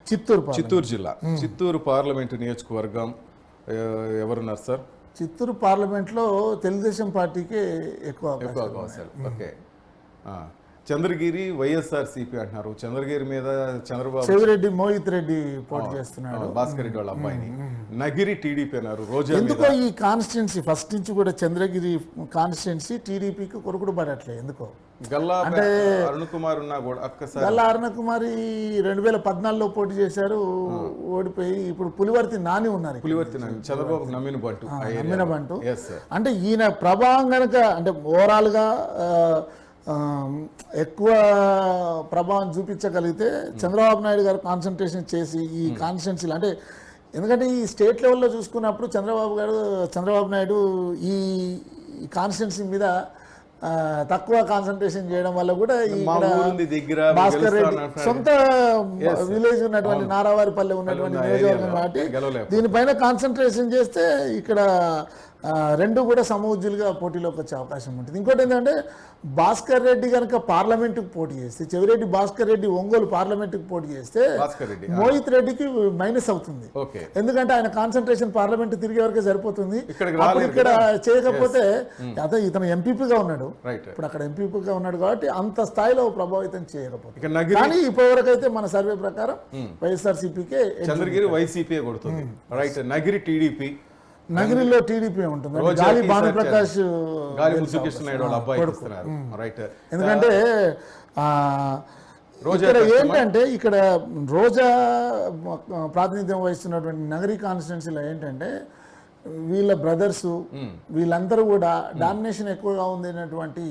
చిత్తూరు జిల్లా చిత్తూరు పార్లమెంటు నియోజకవర్గం ఎవరున్నారు సార్? చిత్తూరు పార్లమెంట్లో తెలుగుదేశం పార్టీకి ఎక్కువ అవకాశాలు. ఓకే. చంద్రగిరి వైఎస్ఆర్సీపీ అంటున్నారు. చంద్రగిరి మీద చంద్రబాబు చెవిరెడ్డి మోహిత్ రెడ్డి పోటీ చేస్తున్నాడు, భాస్కర్ రెడ్డి వాళ్ళ అబ్బాయిని. నగిరి టీడీపీ అన్నారు. రోజా ఎందుకో ఈ కాన్స్టిట్యున్సీ ఫస్ట్ నుంచి కూడా చంద్రగిరి కాన్స్టిట్యున్సీ టీడీపీకి కొరుకుడు పడట్లేదు ఎందుకో. గల్లా అరుణ్ కుమార్ ఉన్నా కూడా ఒక్కసారి గల్లా అరుణ కుమారి 2014లో పోటీ చేశారు, ఓడిపోయి ఇప్పుడు పులివర్తి నాని ఉన్నారు. పులివర్తి నాని చంద్రబాబు నమ్మిన బంటు. అంటే ఈయన ప్రభావం కనుక అంటే ఓవరాల్ గా ఎక్కువ ప్రభావం చూపించగలిగితే చంద్రబాబు నాయుడు గారు కాన్సన్ట్రేషన్ చేసి ఈ కాన్స్టిట్యున్సీలు అంటే ఎందుకంటే ఈ స్టేట్ లెవెల్లో చూసుకున్నప్పుడు చంద్రబాబు నాయుడు ఈ కాన్స్టిట్యున్సీ మీద తక్కువ కాన్సన్ట్రేషన్ చేయడం వల్ల కూడా భాస్కర్ రెడ్డి సొంత విలేజ్ ఉన్నటువంటి నారావారిపల్లె ఉన్నటువంటి నియోజకవర్గం కాబట్టి దీనిపైన కాన్సన్ట్రేషన్ చేస్తే ఇక్కడ రెండు కూడా సమూజ్జులుగా పోటీలోకి వచ్చే అవకాశం ఉంటుంది. ఇంకోటి ఏంటంటే భాస్కర్ రెడ్డి కనుక పార్లమెంటుకు పోటీ చేస్తే, చెవిరెడ్డి భాస్కర్ రెడ్డి ఒంగోలు పార్లమెంటుకు పోటీ చేస్తే మోహిత్ రెడ్డికి మైనస్ అవుతుంది. ఎందుకంటే ఆయన కాన్సన్ట్రేషన్ పార్లమెంట్ తిరిగే వరకే సరిపోతుంది. ఇక్కడ చేయకపోతే ఇతను ఎంపీపీగా ఉన్నాడు, ఇప్పుడు అక్కడ ఎంపీపీగా ఉన్నాడు కాబట్టి అంత స్థాయిలో ప్రభావితం చేయకపోతుంది. కానీ ఇప్పటివరకు అయితే మన సర్వే ప్రకారం వైఎస్ఆర్సీపీకే చంద్రగిరి వైసీపీ కొడుతుంది. రైట్. నగిరి టీడీపీ. నగరిలో టీడీపీ ఉంటుంది. గాలి భానుప్రకాష్ ఎందుకంటే ఇక్కడ ఏంటంటే ఇక్కడ రోజా ప్రాతినిధ్యం వహిస్తున్నటువంటి నగరి కాన్స్టిట్యున్సీలో ఏంటంటే వీళ్ళ బ్రదర్స్ వీళ్ళందరూ కూడా డామినేషన్ ఎక్కువగా ఉంది అనేటువంటి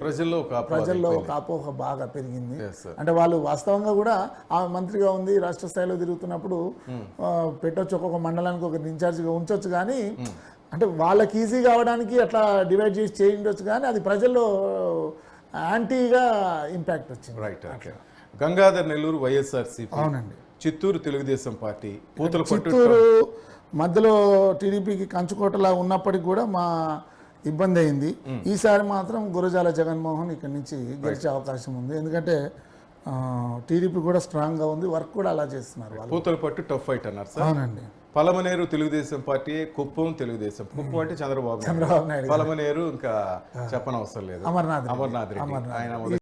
ప్రజల్లో ఒక అపోహ బాగా పెరిగింది. అంటే వాళ్ళు వాస్తవంగా కూడా ఆమె మంత్రిగా ఉంది, రాష్ట్ర స్థాయిలో తిరుగుతున్నప్పుడు పెట్టొచ్చు, ఒక్కొక్క మండలానికి ఒక ఇన్ఛార్జిగా ఉంచొచ్చు, కానీ అంటే వాళ్ళకి ఈజీ కావడానికి అట్లా డివైడ్ చేసి చేయించవచ్చు, కానీ అది ప్రజల్లో యాంటీగా ఇంపాక్ట్ వచ్చింది. రైట్. గంగాధర్ నెల్లూరు వైఎస్ఆర్సీపీ. అవునండి. చిత్తూరు తెలుగుదేశం పార్టీ. చిత్తూరు మధ్యలో టీడీపీకి కంచుకోటలా ఉన్నప్పటికీ కూడా మా ఇబ్బంది అయింది. ఈసారి మాత్రం గురజాల జగన్మోహన్ ఇక్కడి నుంచి గెలిచే అవకాశం ఉంది. ఎందుకంటే టీడీపీ కూడా స్ట్రాంగ్ గా ఉంది, వర్క్ కూడా అలా చేస్తున్నారు. పూతలపట్టు టఫ్ ఫైట్ అన్నారు సార్. అవునండి. పలమనేరు తెలుగుదేశం పార్టీ, కుప్పం తెలుగుదేశం. కుప్పం అంటే చంద్రబాబు నాయుడు, పలమనేరు ఇంకా చెప్పనవసరం లేదు, అమర్నాథ్ రెడ్డి ఆయన